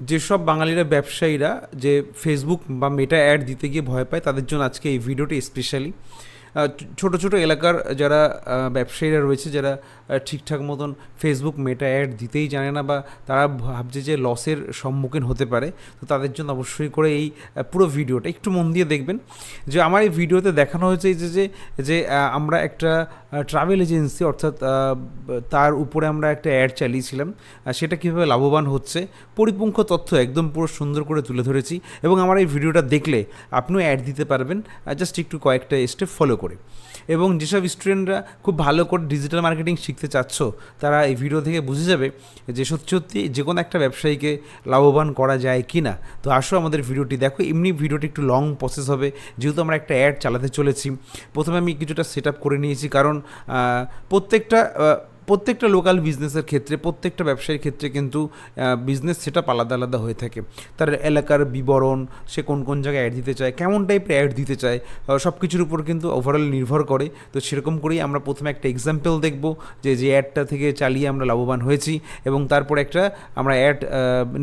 যেসব বাঙালিরা ব্যবসায়ীরা যে ফেসবুক বা মেটা অ্যাড দিতে গিয়ে ভয় পায় তাদের জন্য আজকে এই ভিডিওটি স্পেশালি। ছোট ছোট এলাকার যারা ব্যবসায়ীরা রয়েছে, যারা ঠিকঠাক মতন ফেসবুক মেটা অ্যাড দিতেই জানে না বা তারা ভাবছে যে লসের সম্মুখীন হতে পারে, তো তাদের জন্য অবশ্যই করে এই পুরো ভিডিওটা একটু মন দিয়ে দেখবেন। যে আমার এই ভিডিওতে দেখানো হয়েছে যে যে আমরা একটা ট্রাভেল এজেন্সি, অর্থাৎ তার উপরে আমরা একটা অ্যাড চালিয়েছিলাম, সেটা কীভাবে লাভবান হচ্ছে পরিপূর্ণ তথ্য একদম পুরো সুন্দর করে তুলে ধরেছি। এবং আমার এই ভিডিওটা দেখলে আপনিও অ্যাড দিতে পারবেন, জাস্ট একটু কয়েকটা স্টেপ ফলো করে। এবং যেসব স্টুডেন্টরা খুব ভালো করে ডিজিটাল মার্কেটিং শিখতে চাচ্ছ, তারা এই ভিডিও থেকে বুঝে যাবে যে সত্যি যে কোনো একটা ব্যবসায়ীকে লাভবান করা যায় কি না। তো আসো আমাদের ভিডিওটি দেখো। এমনি ভিডিওটি একটু লং প্রসেস হবে, যেহেতু আমরা একটা অ্যাড চালাতে চলেছি। প্রথমে আমি কিছুটা সেট আপ করে নিয়েছি, কারণ প্রত্যেকটা লোকাল বিজনেসের ক্ষেত্রে, প্রত্যেকটা ব্যবসায়ীর ক্ষেত্রে কিন্তু বিজনেস সেটআপ আলাদা আলাদা হয়ে থাকে। তার এলাকার বিবরণ, সে কোন কোন জায়গায় অ্যাড দিতে চায়, কেমন টাইপের অ্যাড দিতে চায়, সব কিছুর উপর কিন্তু ওভারঅল নির্ভর করে। তো সেরকম করেই আমরা প্রথমে একটা এক্সাম্পল দেখব যে অ্যাডটা থেকে চালিয়ে আমরা লাভবান হয়েছি, এবং তারপর একটা আমরা অ্যাড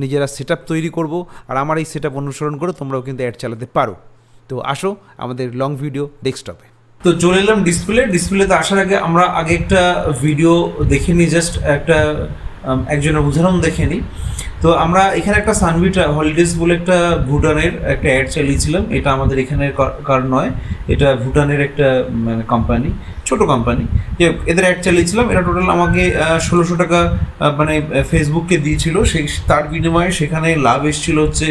নিজেরা সেটআপ তৈরি করব। আর আমার এই সেটআপ অনুসরণ করে তোমরাও কিন্তু অ্যাড চালাতে পারো। তো আসো আমাদের লং ভিডিও ডেস্কটপে। তো চলে এলাম ডিসপ্লেতে আসার আগে আমরা একটা ভিডিও দেখে নিই, জাস্ট একজনের উদাহরণ দেখে নিই। তো আমরা এখানে একটা সানভি হলিডেজ বলে একটা ভুটানের একটা অ্যাড চালিয়েছিলাম। এটা আমাদের এখানের কার নয়, এটা ভুটানের একটা মানে কোম্পানি, ছোটো কোম্পানি। যে এদের অ্যাড চালিয়েছিলাম, এটা টোটাল আমাকে 1600 টাকা মানে ফেসবুককে দিয়েছিল। তার বিনিময়ে সেখানে লাভ এসেছিল হচ্ছে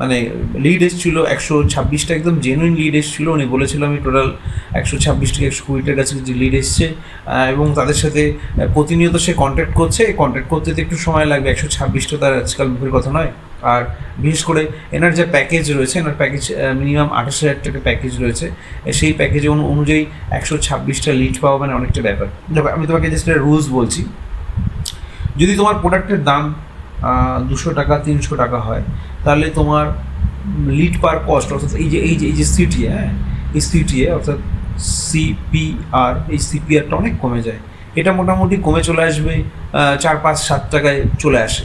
মানে লিড এসেছিলো 126টা, একদম জেনুইন লিড এসেছিলো। উনি বলেছিল আমি টোটাল 126 থেকে 120টার কাছে যে লিড এসছে, এবং তাদের সাথে প্রতিনিয়ত সে কন্ট্যাক্ট করতে তো একটু সময় লাগবে। 126টা তার আজকাল মুখের কথা নয়। আর বিশেষ করে এনার যে প্যাকেজ রয়েছে, এনার প্যাকেজ মিনিমাম 28,000 টাকা প্যাকেজ রয়েছে। সেই প্যাকেজ অনুযায়ী 126টা লিড পাওয়া মানে অনেকটা ব্যাপার। আমি তোমাকে জাস্ট রুলস বলছি। যদি তোমার প্রোডাক্টের দাম 200 টাকা 300 টাকা হয়, তাহলে তোমার লিড পার কস্ট, অর্থাৎ এই যে সিটিএ, এই সিটিএ অর্থাৎ সিপিআর, এই সিপিআরটা অনেক কমে যায়। এটা মোটামুটি কমে চলে আসবে 4, 5, 7 টাকায় চলে আসে,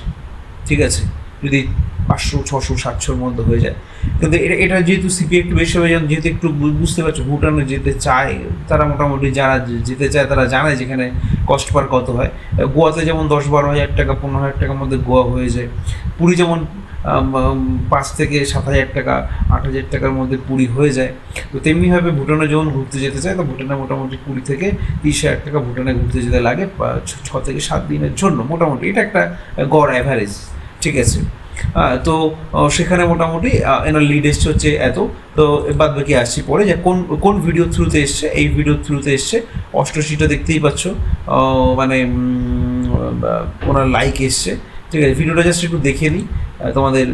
ঠিক আছে, যদি 500, 600, 700-র মধ্যে হয়ে যায়। কিন্তু এটা যেহেতু সিপি একটু বেশি হয়ে যায়, যেহেতু একটু বুঝতে পারছো ভুটানে যেতে চায় তারা, মোটামুটি যারা যেতে চায় তারা জানে যেখানে কস্ট পার কত হয়। গোয়াতে যেমন 10-12 হাজার টাকা, 15 হাজার টাকার মধ্যে গোয়া হয়ে যায়। পুরী যেমন 5 থেকে 7 হাজার টাকা, 8 হাজার টাকার মধ্যে পুরী হয়ে যায়। তো তেমনিভাবে ভুটানে যখন ঘুরতে যেতে চায়, তো ভুটানে মোটামুটি 20 থেকে 30 হাজার টাকা ভুটানে ঘুরতে যেতে লাগে 6 থেকে 7 দিনের জন্য মোটামুটি। এটা একটা গড় অ্যাভারেজ, ঠিক আছে। তো সেখানে মোটামুটি এনার লিড এসছে হচ্ছে এত। তো বাদ বাকি আসছি পরে, যে কোন ভিডিও থ্রুতে এসছে। এই ভিডিও থ্রুতে এসছে 88টা, দেখতেই পাচ্ছ, মানে ওনার লাইক এসছে, ঠিক আছে। ভিডিওটা জাস্ট একটু দেখে নিই তোমাদের।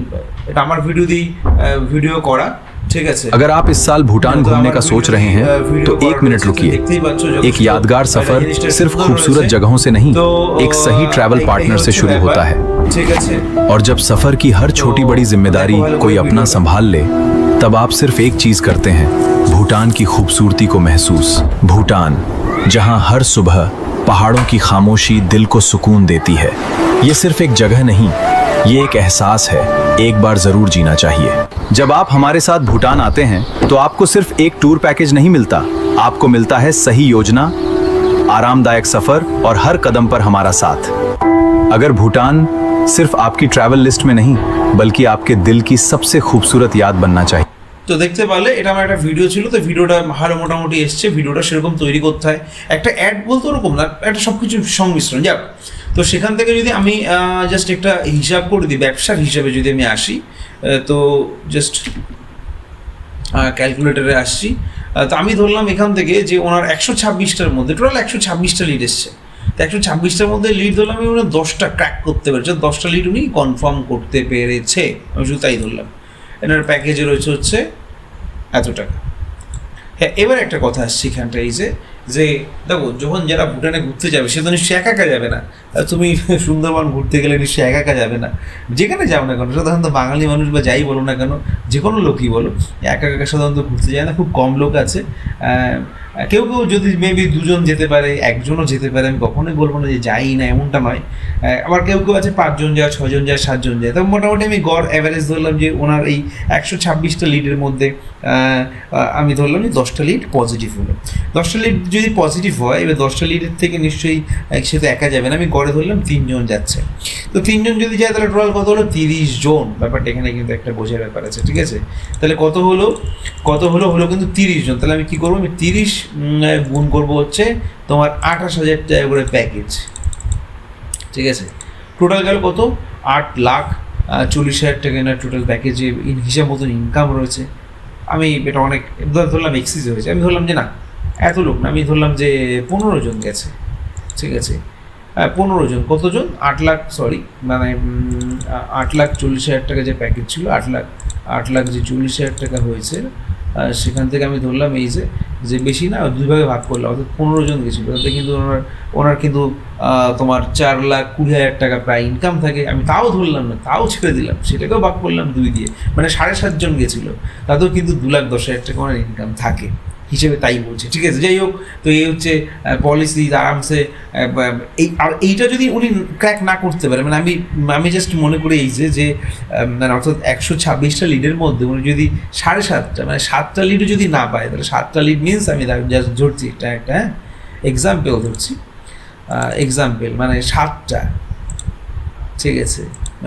এটা আমার ভিডিও দিয়েই ভিডিও করা, ঠিক আছে। अगर आप इस साल भूटान घूमने का सोच रहे हैं तो 1 मिनट रुकिए। एक यादगार सफर सिर्फ खूबसूरत जगहों से नहीं, एक सही ट्रैवल पार्टनर से शुरू होता है। और जब सफर की हर छोटी बड़ी जिम्मेदारी कोई अपना संभाल ले, तब आप सिर्फ एक चीज करते हैं, भूटान की खूबसूरती को महसूस। भूटान, जहां हर सुबह पहाड़ों की खामोशी दिल को सुकून देती है। ये सिर्फ एक जगह नहीं, ये एक एहसास है, एक बार जरूर जीना चाहिए। जब आप हमारे साथ भूटान आते हैं तो आपको सिर्फ एक टूर पैकेज नहीं मिलता, आपको मिलता है सही योजना, आरामदायक सफर और हर कदम पर हमारा साथ। अगर भूटान सिर्फ आपकी ट्रैवल लिस्ट में नहीं, बल्कि आपके दिल की सबसे खूबसूरत याद बनना चाहिए। তো দেখতে পারলে এটা আমার একটা ভিডিও ছিল। তো ভিডিওটা ভালো মোটামুটি এসছে। ভিডিওটা সেরকম তৈরি করতে হয়, একটা অ্যাড বলতে ওরকম না, একটা সব কিছু সংমিশ্রণ যাক। তো সেখান থেকে যদি আমি জাস্ট একটা হিসাব করে দিই, ব্যবসার হিসাবে যদি আমি আসি, তো জাস্ট ক্যালকুলেটারে আসছি। তো আমি ধরলাম এখান থেকে যে ওনার 126টার মধ্যে টোটাল 126টা লিড এসছে। তো 126টার মধ্যে লিড ধরলাম আমি, ওনার 10টা ক্র্যাক করতে পেরেছে, 10টা লিড উনি কনফার্ম করতে পেরেছে, আমি শুধু তাই ধরলাম। এনার প্যাকেজে রয়েছে হচ্ছে এত টাকা। হ্যাঁ, এবার একটা কথা আসছে এখানটা, এই যে যে দেখো যখন যারা ভুটানে ঘুরতে যাবে সে তো নিশ্চয়ই একা একা যাবে না। তুমি সুন্দরবন ঘুরতে গেলে নিশ্চয়ই একা একা যাবে না, যেখানে যাও না কেন সাধারণত বাঙালি মানুষ বা যাই বলো না কেন, যে কোনো লোকই বলো একা একা সাধারণত ঘুরতে যায় না, খুব কম লোক আছে। কেউ কেউ যদি মেবি দুজন যেতে পারে, একজনও যেতে পারে, আমি কখনোই বলবো না যে যাই না, এমনটা নয়। আবার কেউ কেউ আছে 5 জন যায়, 6 জন যায়, 7 জন যায়। তবে মোটামুটি আমি গড় অ্যাভারেজ ধরলাম যে ওনার এই 126টা লিডের মধ্যে আমি ধরলাম যে 10টা লিড পজিটিভ হলো। 10টা লিড যদি পজিটিভ হয়, এবার 10টা লিডের থেকে নিশ্চয়ই সে তো একা যাবে না, আমি গড়ে ধরলাম 3 জন যাচ্ছে। তো 3 জন যদি যায় তাহলে টোটাল কত হলো? 30 জন। ব্যাপারটা এখানে কিন্তু একটা বোঝার ব্যাপার আছে, ঠিক আছে? তাহলে কত হলো কিন্তু 30 জন। তাহলে আমি কী করবো? আমি 30 গুণ করবো হচ্ছে তোমার 28,000 টাকা করে প্যাকেজ, ঠিক আছে? টোটাল গেল কত? 8,40,000 টাকা না টোটাল প্যাকেজে হিসাব মতন ইনকাম রয়েছে। আমি এটা অনেক ধরলাম এক্সিস হয়েছে, আমি ধরলাম যে না এত লোক না, আমি ধরলাম যে 15 জন গেছে, ঠিক আছে? 15 জন, কতজন? 8 লাখ, সরি মানে 8,40,000 টাকা যে প্যাকেজ ছিল, 8 লাখ যে 40,000 টাকা হয়েছে, সেখান থেকে আমি ধরলাম এই যে বেশি না, 2 ভাগে ভাগ করলাম, অর্থাৎ 15 জন গেছিলো। তাতে কিন্তু ওনার কিন্তু তোমার 4,20,000 টাকা প্রায় ইনকাম থাকে। আমি তাও ধরলাম না, তাও ছেড়ে দিলাম, সেটাকেও ভাগ করলাম 2 দিয়ে, মানে 7.5 জন গেছিলো, তাতেও কিন্তু 2,10,000 টাকা ওনার ইনকাম থাকে হিসেবে, তাই বলছে, ঠিক আছে? যাই হোক, তো এই হচ্ছে পলিসি আরামসে। এইটা যদি উনি ক্র্যাক না করতে পারে, মানে আমি জাস্ট মনে করি যে মানে অর্থাৎ 126টা লিডের মধ্যে উনি যদি 7.5টা মানে 7টা লিডও যদি না পায়, তাহলে 7টা লিড মিনস, আমি জাস্ট ধরছি এটা একটা এক্সাম্পল ধরছি, এক্সাম্পল মানে 7টা, ঠিক আছে?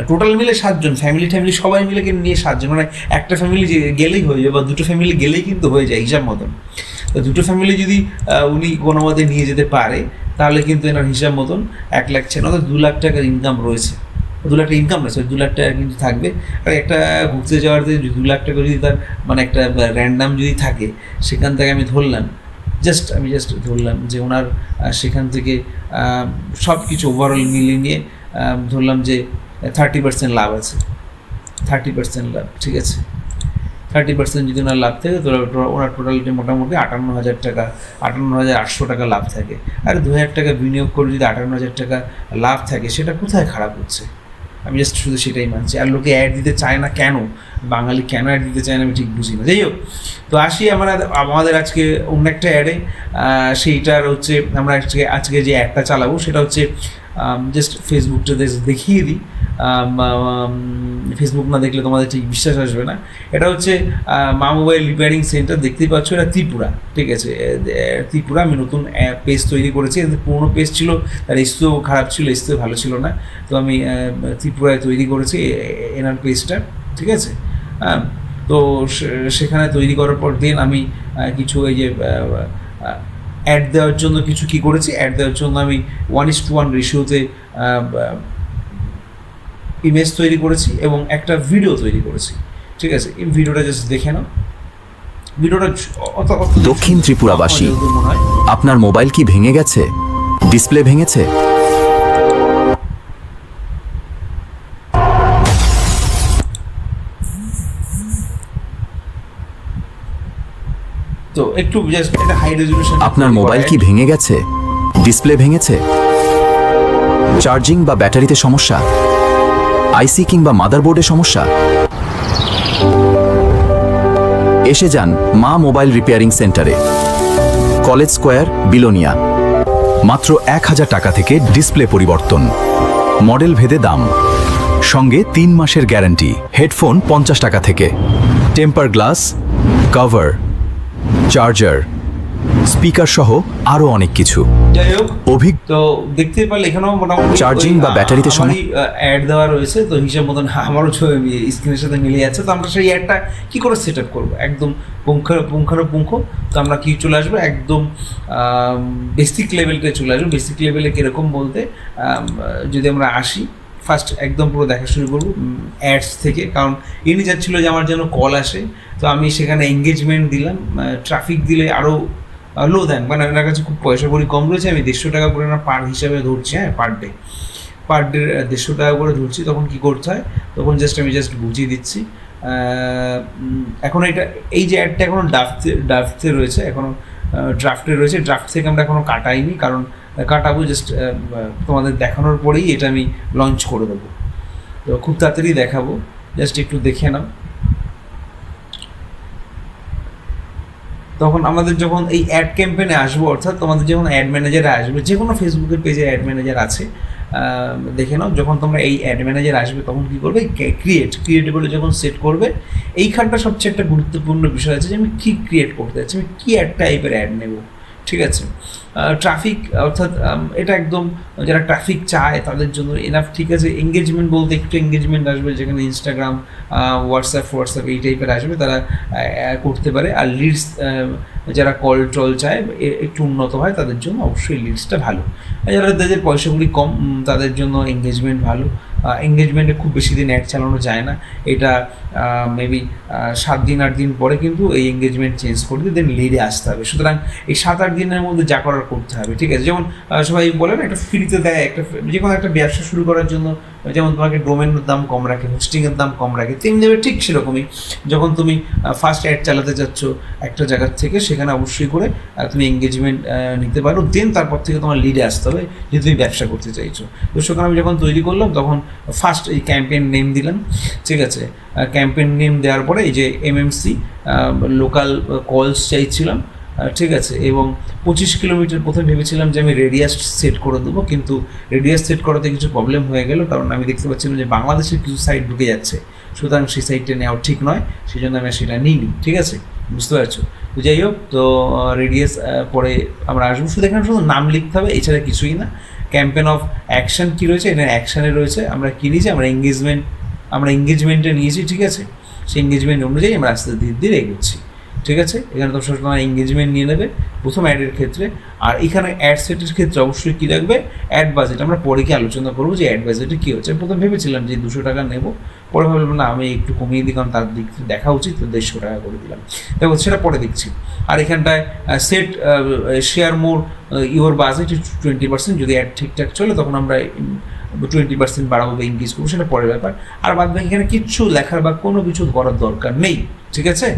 টোটাল মিলে 7 জন, ফ্যামিলি সবাই মিলে নিয়ে 7 জন, মানে একটা ফ্যামিলি গেলেই হয়ে যায়, বা দুটো ফ্যামিলি গেলেই কিন্তু হয়ে যায় হিসাব মতন। তো দুটো ফ্যামিলি যদি উনি কোনো মতে নিয়ে যেতে পারে, তাহলে কিন্তু এনার হিসাব মতন 1 লাখ 6, অর্থাৎ 2 লাখ টাকার ইনকাম রয়েছে। 2 লাখ টাকা ইনকাম রয়েছে, 2 লাখ টাকা কিন্তু থাকবে। আর একটা ঘুরতে যাওয়ার 2 লাখ টাকা যদি তার মানে একটা র্যান্ডাম যদি থাকে, সেখান থেকে আমি ধরলাম আমি জাস্ট ধরলাম যে ওনার সেখান থেকে সব কিছু ওভারঅল মিলিয়ে নিয়ে ধরলাম যে 30% লাভ আছে, 30% লাভ, ঠিক আছে? 30% যদি ওনার লাভ থাকে, তো ওনার টোটালিটি মোটামুটি 58,000 টাকা, 58,800 টাকা লাভ থাকে। আর 2,000 টাকা বিনিয়োগ করে যদি 58,000 টাকা লাভ থাকে, সেটা কোথায় খারাপ হচ্ছে? আমি জাস্ট শুধু সেটাই মানছি। আর লোকে অ্যাড দিতে চায় না কেন? বাঙালি কেন অ্যাড দিতে চায় না আমি ঠিক বুঝি না। যাই হোক, তো আসি আমাদের আজকে অন্য একটা অ্যাডে। সেইটার হচ্ছে আমরা আজকে যে অ্যাডটা চালাবো সেটা হচ্ছে জাস্ট ফেসবুকটা দেখিয়ে দিই। ফেসবুক না দেখলে তোমাদের ঠিক বিশ্বাস আসবে না। এটা হচ্ছে মা মোবাইল রিপেয়ারিং সেন্টার, দেখতেই পাচ্ছ, এটা ত্রিপুরা, ঠিক আছে? ত্রিপুরা। আমি নতুন পেজ তৈরি করেছি, পুরোনো পেজ ছিল, তার এসিও খারাপ ছিল, এসিও ভালো ছিল না, তো আমি ত্রিপুরায় তৈরি করেছি এনার পেজটা, ঠিক আছে? তো সেখানে তৈরি করার পর দেন আমি কিছু এই যে অ্যাড দেওয়ার জন্য কিছু কী করেছি, অ্যাড দেওয়ার জন্য আমি 1:1 রেশিওতে ইমেজ তৈরি করেছি এবং একটা ভিডিও তৈরি করেছি, ঠিক আছে? এই ভিডিওটা জাস্ট দেখে নাও। ভিডিওটা দক্ষিণ ত্রিপুরাবাসী, আপনার মোবাইল কি ভেঙে গেছে? ডিসপ্লে ভেঙেছে? তো একটু জাস্ট এটা হাই রেজোলিউশন। আপনার মোবাইল কি ভেঙে গেছে? ডিসপ্লে ভেঙেছে? চার্জিং বা ব্যাটারিতে সমস্যা? আইসি কিংবা মাদারবোর্ডে সমস্যা? এসে যান মা মোবাইল রিপেয়ারিং সেন্টারে, কলেজ স্কোয়ার, বিলোনিয়া। মাত্র 1,000 টাকা থেকে ডিসপ্লে পরিবর্তন, মডেল ভেদে দাম, সঙ্গে 3 মাসের গ্যারান্টি। হেডফোন 50 টাকা থেকে, temper glass, cover, charger, speaker সহ আরো অনেক কিছু। যাই হোক, তো দেখতে পারলে এখানেও মোটামুটি চার্জিং বা ব্যাটারিতে অ্যাড দেওয়া রয়েছে, তো হিসাব মতন আমারও স্ক্রিনের সাথে মিলে যাচ্ছে। তো আমরা সেই অ্যাডটা কী করে সেট আপ করবো একদম পুঙ্খানুপুঙ্খ। তো আমরা কি চলে আসবো একদম বেসিক লেভেলটা চলে আসবো। বেসিক লেভেলে কীরকম বলতে, যদি আমরা আসি ফার্স্ট একদম পুরো দেখা শুরু করবো অ্যাডস থেকে, কারণ ইনি যাচ্ছিলো যে আমার যেন কল আসে, তো আমি সেখানে এঙ্গেজমেন্ট দিলাম। ট্রাফিক দিলে আরও লো দেন, মানে আপনার কাছে খুব পয়সা করি কম রয়েছে, আমি 150 টাকা করে না পার হিসাবে ধরছি, হ্যাঁ, পার ডে 150 টাকা করে ধরছি। তখন কী করতে হয়, তখন আমি বুঝিয়ে দিচ্ছি। এখন এই যে অ্যাডটা এখনও ড্রাফটে রয়েছে, এখনও ড্রাফটে রয়েছে, ড্রাফট থেকে আমরা এখনও কাটাইনি, কারণ কাটাবো জাস্ট তোমাদের দেখানোর পরেই এটা আমি লঞ্চ করে দেবো। তো খুব তাড়াতাড়ি দেখাবো, জাস্ট একটু দেখে নাও। তখন আমাদের যখন এই অ্যাড ক্যাম্পেনে আসবো, অর্থাৎ তোমাদের যখন অ্যাড ম্যানেজারে আসবে, যে কোনো ফেসবুকের পেজে অ্যাড ম্যানেজার আছে, দেখে নাও, যখন তোমরা এই অ্যাড ম্যানেজার আসবে তখন কী করবে, ক্রিয়েট বলে যখন সেট করবে, এইখানটা সবচেয়ে একটা গুরুত্বপূর্ণ বিষয় আছে যে আমি কী ক্রিয়েট করতে যাচ্ছি, আমি কী এক টাইপের অ্যাড নেব, ঠিক আছে। ট্রাফিক, অর্থাৎ এটা একদম যারা ট্রাফিক চায় তাদের জন্য এনাফ, ঠিক আছে। এঙ্গেজমেন্ট বলতে একটু এঙ্গেজমেন্ট আসবে, যেখানে ইনস্টাগ্রাম, হোয়াটসঅ্যাপ এইটাইপের আসবে, তারা করতে পারে। আর লিডস, যারা কল টল চায় একটু উন্নত হয় তাদের জন্য অবশ্যই লিডসটা ভালো। যারা যাদের পয়সাগুলি কম তাদের জন্য এঙ্গেজমেন্ট ভালো। এঙ্গেজমেন্টে খুব বেশি দিন অ্যাড চালানো যায় না, এটা মেবি 7 দিন 8 দিন পরে কিন্তু এই এঙ্গেজমেন্ট চেঞ্জ করে দিয়ে দেন লিডে আসতে হবে। সুতরাং এই 7-8 দিনের মধ্যে যা করার করতে হবে, ঠিক আছে। যেমন সবাই বলে না, একটা ফ্রিতে দেয়, একটা যে কোনো একটা ব্যবসা শুরু করার জন্য যেমন তোমাকে ডোমেনের দাম কম রাখে, হোস্টিংয়ের দাম কম রাখে, তেমনি দেবে ঠিক সেরকমই যখন তুমি ফার্স্ট অ্যাড চালাতে যাচ্ছ একটা জায়গার থেকে, সেখানে অবশ্যই করে তুমি এঙ্গেজমেন্ট নিতে পারো, দেন তারপর থেকে তোমার লিডে আসতে হবে যে তুমি ব্যবসা করতে চাইছো। তো সেখানে আমি যখন তৈরি করলাম তখন ফার্স্ট এই ক্যাম্পেইন নেম দিলাম, ঠিক আছে। ক্যাম্পেইন নেম দেওয়ার পরে এই যে এমএমসি লোকাল কলস চাইছিলাম, ঠিক আছে। এবং 25 কিলোমিটার প্রথমে ভেবেছিলাম যে আমি রেডিয়াস সেট করে দেবো, কিন্তু রেডিয়াস সেট করাতে কিছু প্রবলেম হয়ে গেল, কারণ আমি দেখতে পাচ্ছিলাম যে বাংলাদেশের কিছু সাইট ঢুকে যাচ্ছে, সুতরাং সেই সাইটটা নেওয়া ঠিক নয়, সেই জন্য আমি সেটা নিইনি, ঠিক আছে, বুঝতে পারছো। তো যাই হোক, তো রেডিয়াস পরে আমরা আসবো, শুধু এখানে শুধু নাম লিখতে হবে, এছাড়া কিছুই না। ক্যাম্পেন অফ অ্যাকশন কী রয়েছে, এটা অ্যাকশানে রয়েছে, আমরা কী নিয়েছি, আমরা এঙ্গেজমেন্টে নিয়েছি, ঠিক আছে। সেই এঙ্গেজমেন্ট অনুযায়ী আমরা আস্তে ধীরে ধীরে এগোচ্ছি, ঠিক আছে। এখানে তো সবসময় এঙ্গেজমেন্ট নিয়ে নেবে প্রথম অ্যাডের ক্ষেত্রে। আর এখানে অ্যাড সেটের ক্ষেত্রে অবশ্যই কী রাখবে, অ্যাড বাজেট। আমরা পরে কি আলোচনা করবো যে অ্যাড বাজেটে কী হচ্ছে। প্রথম ভেবেছিলাম যে 200 টাকা নেবো, পরে ভাবলাম না, আমি একটু কমিয়ে দিই, কারণ তার দিক থেকে দেখা উচিত, তো 150 টাকা করে দিলাম। দেখো সেটা পরে দেখছি। আর এখানটায় set share more your budget 20%, যদি অ্যাড ঠিকঠাক চলে তখন আমরা 20% বাড়াবো বা ইনক্রিজ করবো, সেটা পরের ব্যাপার। আর বাদ বাকি এখানে কিচ্ছু লেখার বা কোনো কিছু করার দরকার নেই, ঠিক আছে।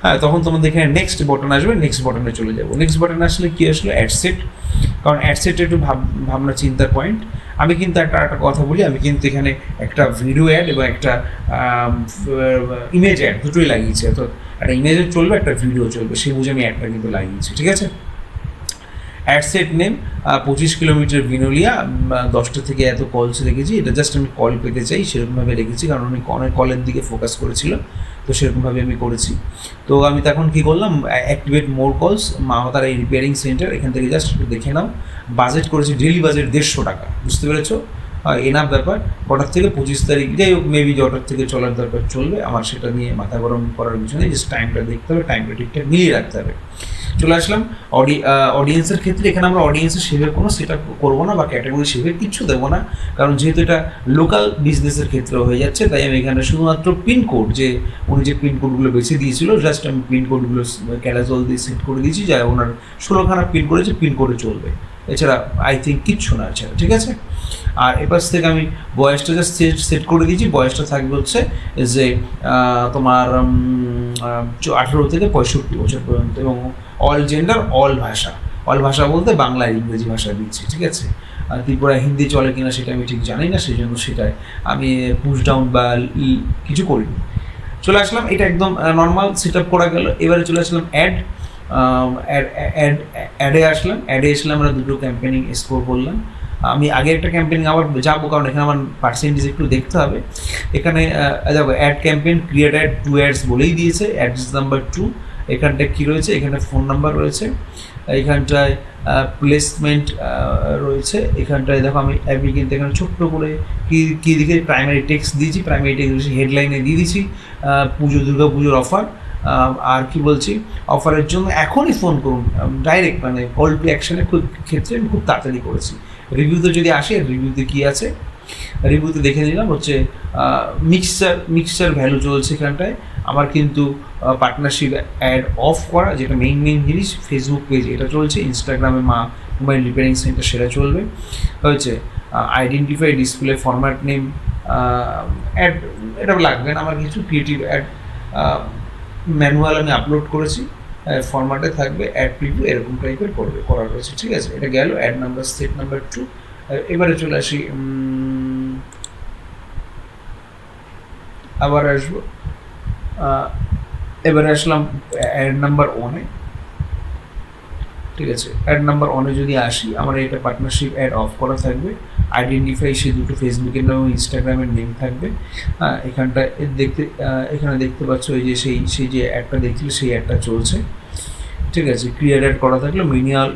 হ্যাঁ, তখন তোমাদের এখানে নেক্সট বাটন আসবে, নেক্সট বাটনে চলে যাবো। নেক্সট বাটনে আসলে কী আসলো, অ্যাডসেট, কারণ অ্যাডসেটটা একটু ভাবনা চিন্তার পয়েন্ট। আমি কিন্তু একটা কথা বলি, আমি কিন্তু এখানে একটা ভিডিও অ্যাড এবং একটা ইমেজ অ্যাড দুটোই লাগিয়েছি, অর্থাৎ একটা ইমেজও চলবে, একটা ভিডিও চলবে, সেই বুঝে আমি অ্যাডটা কিন্তু লাগিয়েছি, ঠিক আছে। অ্যাডসেট নেম 25 কিলোমিটার বিনোলিয়া, 10টা থেকে এত কলস রেখেছি, এটা জাস্ট আমি কল পেতে চাই সেরকমভাবে রেখেছি, কারণ আমি অনেক কলের দিকে ফোকাস করেছিল, তো সেরকমভাবে আমি করেছি। তো আমি তখন কী করলাম, অ্যাক্টিভেট মোর কলস মাহতার এই রিপেয়ারিং সেন্টার, এখান থেকে জাস্ট একটু দেখে নাও। বাজেট করেছি, ডেলি বাজেট 150 টাকা, বুঝতে পেরেছো, এনাফ ব্যাপার। কটার থেকে 25 তারিখ, যাই হোক মেবি যটার থেকে চলার দরকার চলবে, আমার সেটা নিয়ে মাথা গরম করার কিছু নেই, জাস্ট টাইমটা দেখতে হবে, টাইমটা ঠিকঠাক মিলিয়ে রাখতে হবে। চলে আসলাম অডিয়েন্সের ক্ষেত্রে। এখানে আমরা অডিয়েন্সের সেভের কোনো সেট আপ করবো না, বা ক্যাটাগরি সেভের কিচ্ছু দেবো না, কারণ যেহেতু এটা লোকাল বিজনেসের ক্ষেত্রে হয়ে যাচ্ছে, তাই আমি এখানে শুধুমাত্র পিনকোড, যে উনি যে পিনকোডগুলো বেছে দিয়েছিল, জাস্ট আমি পিনকোডগুলো ক্যালাজল দিয়ে সেট করে দিয়েছি, যা ওনার 16খানা পিন করেছে, পিনকোডে চলবে, এছাড়া আই থিঙ্ক কিচ্ছু না এছাড়া, ঠিক আছে। আর এপাশ থেকে আমি বয়সটা জাস্ট সেট করে দিয়েছি, বয়সটা থাকবে হচ্ছে যে তোমার 18 থেকে 65 বছর পর্যন্ত, এবং অল জেন্ডার, অল ভাষা বলতে বাংলা ইংরেজি ভাষা দিচ্ছি, ঠিক আছে। আর ত্রিপুরা হিন্দি চলে কিনা সেটা আমি ঠিক জানি না, সেই জন্য সেটাই আমি পুশ ডাউন বা কিছু করিনি। চলে আসলাম, এটা একদম নর্মাল সেট আপ করা গেল। এবারে চলে আসলাম অ্যাডে আসলাম। আমরা দুটো ক্যাম্পেনিং স্কোর করলাম। আমি আগে একটা ক্যাম্পেনিং আবার যাবো, কারণ এখানে আমার পার্সেন্টেজ একটু দেখতে হবে। এখানে দেখো ad campaign create add 2 ads বলেই দিয়েছে, অ্যাডস নাম্বার 2। এখানটায় কী রয়েছে, এখানে ফোন নাম্বার রয়েছে, এখানটায় প্লেসমেন্ট রয়েছে, এখানটায় দেখো আমি কিন্তু এখানে ছোট্ট করে কী দিকে প্রাইমারি টেক্সট দিয়েছি, প্রাইমারি টেক্সট হেডলাইনে দিয়ে দিয়েছি দুর্গা পুজোর অফার। আর কি বলছি, অফারের জন্য এখনই ফোন করুন, ডাইরেক্ট, মানে কল টু অ্যাকশনের ক্ষেত্রে আমি খুব তাড়াতাড়ি করেছি। রিভিউতে যদি আসে, রিভিউতে কী আছে, রিভিউতে দেখে নিলাম হচ্ছে মিক্সচার ভ্যালু চলছে এখানটায়। আমার কিন্তু পার্টনারশিপ অ্যাড অফ করা, যেটা মেইন জিনিস, ফেসবুক পেজ এটা চলছে, ইনস্টাগ্রামে মোবাইল রিপেয়ারিং সেন্টার সেটা চলবে, হচ্ছে identify display format name ad, এটা লাগবে না আমার কিছু। ক্রিয়েটিভ অ্যাড ম্যানুয়াল আমি আপলোড করেছি, ফরম্যাটে থাকবে, অ্যাড প্রিভিউ এরকম টাইপের করা রয়েছে, ঠিক আছে। এটা গেল অ্যাড নাম্বার, স্টেপ নাম্বার 2। এবারে চলে আসি, আবার আসবো, এবারে আসলাম অ্যাড নাম্বার 1-এ, ঠিক আছে। অ্যাড নাম্বার 1-এ যদি আসি, আমার এটা পার্টনারশিপ অ্যাড অফ করা থাকবে। আইডেন্টিফাই সেই দুটো ফেসবুকের নাম এবং ইনস্টাগ্রামের নেম থাকবে। এখানটায় এখানে দেখতে পাচ্ছ এই যে সেই যে অ্যাডটা দেখছিলে সেই অ্যাডটা চলছে, ঠিক আছে। ক্রিয়েট অ্যাড করা থাকলে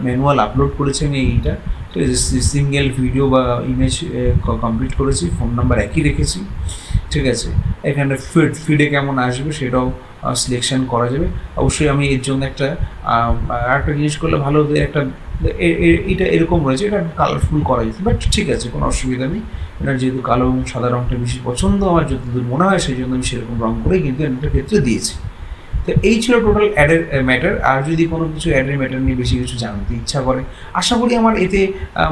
ম্যানুয়াল আপলোড করেছি আমি এইটা, ঠিক আছে। সিঙ্গেল ভিডিও বা ইমেজ কমপ্লিট করেছি, ফোন নাম্বার একই রেখেছি, ঠিক আছে। এখানে ফিডে কেমন আসবে সেটাও সিলেকশন করা যাবে। অবশ্যই আমি এর জন্য আরেকটা জিনিস করলে ভালো হতো, এটা এরকম রয়েছে, এটা কালারফুল করা যেত, বাট ঠিক আছে, কোনো অসুবিধা নেই। এটার যেহেতু কালো এবং সাদা রঙটা বেশি পছন্দ আমার, যতদূর মনে হয় সেই জন্য আমি সেরকম রঙ করেই কিন্তু এটার ক্ষেত্রে দিয়েছি। তো এই ছিল টোটাল অ্যাডের ম্যাটার। আর যদি কোনো কিছু অ্যাডের ম্যাটার নিয়ে বেশি কিছু জানতে ইচ্ছা করে, আশা করি আমার এতে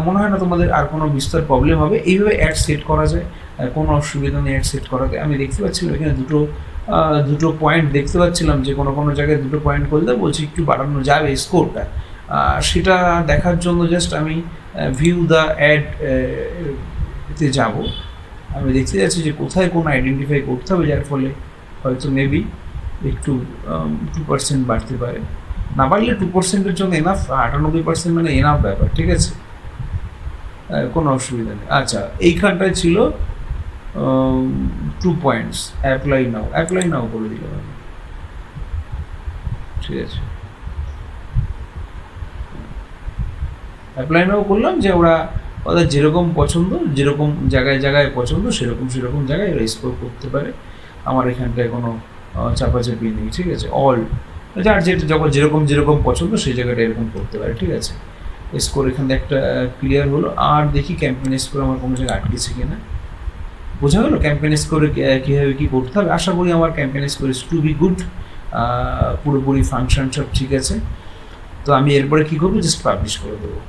মনে হয় না তোমাদের আর কোনো বিস্তর প্রবলেম হবে। এইভাবে অ্যাড সেট করা যায়, কোনো অসুবিধা নেই অ্যাড সেট করাতে। আমি দেখতে পাচ্ছিলাম এখানে দুটো পয়েন্ট দেখতে পাচ্ছিলাম যে কোনো জায়গায় 2 পয়েন্ট করলে বলছি একটু বাড়ানো যাবে স্কোরটা। সেটা দেখার জন্য জাস্ট আমি ভিউ দ্য অ্যাড এতে যাব। আমি দেখতে যাচ্ছি যে কোথায় কোন আইডেন্টিফাই করতে হবে, যার ফলে হয়তো মেবি একটু 2% বাড়তে পারে। না বাড়লে 2%-এর জন্য এনাফ, 98% মানে এনাফ ব্যাপার, ঠিক আছে, কোনো অসুবিধা নেই। আচ্ছা, এইখানটায় ছিল 2 পয়েন্টস, অ্যাপ্লাই নাও করে দিলাম আমি, ঠিক আছে। অ্যাপ্লাই নাও করলাম যে ওদের যেরকম পছন্দ, যেরকম জায়গায় পছন্দ সেরকম জায়গায় ওরা স্কোর করতে পারে। আমার এখানটায় কোনো চাপাচাপি নেই, ঠিক আছে। যার যখন যেরকম পছন্দ সেই জায়গাটা এরকম করতে পারে, ঠিক আছে। স্কোর এখানে একটা ক্লিয়ার হলো। আর দেখি ক্যাম্পেইন স্কোর আমার কোনো জায়গায় আটকেছে কিনা, বোঝা গেলো ক্যাম্পেইন স্কোরে কীভাবে কী করতে হবে। আশা করি আমার campaign score is to be good, পুরোপুরি ফাংশন সব ঠিক আছে। তো আমি এরপরে কী করবো, জাস্ট পাবলিশ করে দেবো।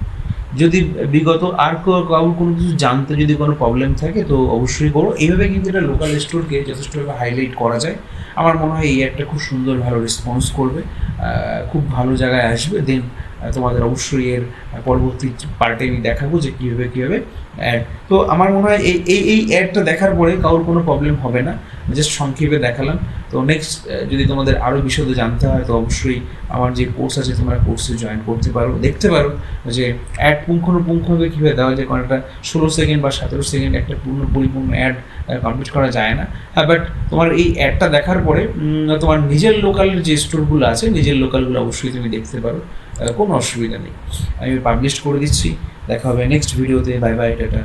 যদি বিগত আর কারোর কোনো কিছু জানতে যদি কোনো প্রবলেম থাকে তো অবশ্যই করো। এইভাবে কিন্তু এটা লোকাল স্টোরকে যথেষ্টভাবে হাইলাইট করা যায়। আমার মনে হয় এই একটা খুব সুন্দর ভালো রেসপন্স করবে, খুব ভালো জায়গায় আসবে। দেন তোমাদের অবশ্যই এর পরবর্তী পার্টে আমি দেখাবো যে কীভাবে অ্যাড। তো আমার মনে হয় এই অ্যাডটা দেখার পরে কারোর কোনো প্রবলেম হবে না, জাস্ট সংক্ষেপে দেখালাম। তো নেক্সট যদি তোমাদের আরও বিশদে জানতে হয় তো অবশ্যই আমার যে কোর্স আছে তোমরা কোর্সে জয়েন করতে পারো, দেখতে পারো যে অ্যাড পুঙ্খানুপুঙ্খভাবে কীভাবে দেওয়া যায়। কারণ একটা 16 সেকেন্ড বা 17 সেকেন্ড একটা পরিপূর্ণ অ্যাড কমপ্লিট করা যায় না। বাট তোমার এই অ্যাডটা দেখার পরে তোমার নিজের লোকাল যে স্টোরগুলো আছে, নিজের লোকালগুলো অবশ্যই তুমি দেখতে পারো, কোনো অসুবিধা নেই। আমি পাবলিশ করে দিচ্ছি। দেখা হবে নেক্সট ভিডিওতে। Bye bye, tata.